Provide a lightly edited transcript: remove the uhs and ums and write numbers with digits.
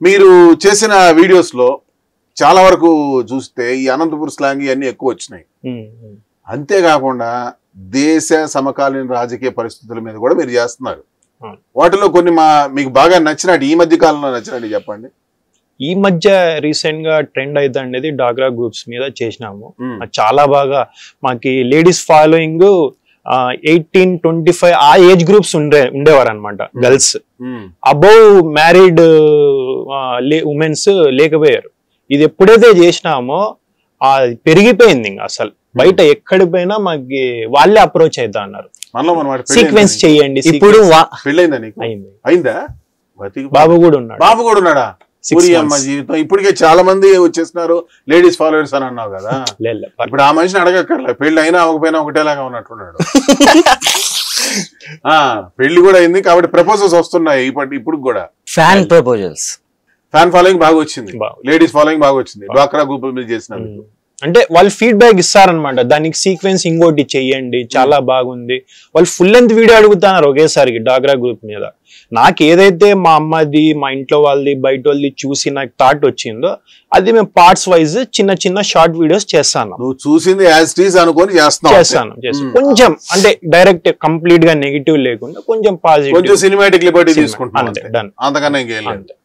మీరు చేసిన వీడియోస్ లో చాలా వరకు చూస్తే ఈ అనంతపురం స్లాంగ్ ఇవన్నీ ఎక్కువ వచ్చినాయి. అంతేకాకుండా దేశ సమకాలీన రాజకీయ పరిస్థితుల మీద కూడా మీరు చేస్తున్నారు. వాటిలో కొన్ని మీకు బాగా నచ్చినట్టు ఈ మధ్య కాలంలో నచ్చినట్టు చెప్పండి. ఈ మధ్య రీసెంట్ గా ట్రెండ్ అయితే అనేది డాగ్రా గ్రూప్స్ మీద చేసినాము. చాలా బాగా మాకి లేడీస్ ఫాలోయింగ్ 18-25 ఆ ఏజ్ గ్రూప్స్ ఉండేవారు అనమాట. గర్ల్స్ అబౌవ్ మ్యారీడ్ ఉమెన్స్ లేకపోయారు. ఇది ఎప్పుడైతే చేసినామో పెరిగిపోయింది. ఇంకా అసలు బయట ఎక్కడికి పోయినా మాకి వాళ్ళే అప్రోచ్ అవుతా అన్నారు, సీక్వెన్స్ చెయ్యండి. ఇప్పుడు బాబు కూడా ఉన్నాడా? జీవితం ఇప్పటికే చాలా మంది వచ్చేస్తున్నారు లేడీస్ ఫాలోవర్స్ అని అన్నావు కదా. ఇప్పుడు ఆ మనిషిని అడగక్కర్లే, పెళ్లి అయినా అవ్వకపోయినా ఒకటేలాగా ఉన్నట్టున్నాడు. పెళ్లి కూడా అయింది కాబట్టి ప్రపోజల్స్ వస్తున్నాయి ఇప్పుడు కూడా. ఫ్యాన్ ప్రపోజల్స్, ఫ్యాన్ ఫాలోయింగ్ బాగా వచ్చింది, లేడీస్ ఫాలోయింగ్ బాగా వచ్చింది. డ్వాక్రా గ్రూప్ మీద చేసిన అంటే వాళ్ళు ఫీడ్బ్యాక్ ఇస్తారనమాట, దానికి సీక్వెన్స్ ఇంకోటి చెయ్యండి చాలా బాగుంది. వాళ్ళు ఫుల్ లెంత్ వీడియో అడుగుతున్నారు ఒకేసారికి డాగ్రా గ్రూప్ మీద. నాకు ఏదైతే మా అమ్మది, మా ఇంట్లో వాళ్ళది, బయట వాళ్ళది చూసి నాకు థాట్ వచ్చిందో అది మేము పార్ట్స్ వైజ్ చిన్న చిన్న షార్ట్ వీడియోస్ చేస్తాను. నువ్వు చూసింది యాజ్ ఇట్ ఈజ్ అనుకొని చేస్తాను. కొంచెం అంటే డైరెక్ట్ కంప్లీట్ గా నెగిటివ్ లేకుండా కొంచెం పాజిటివ్, సినిమాటిక్ లిబర్టీ తీసుకుంటాను. అంతకన్నా ఇంకేం లేదు.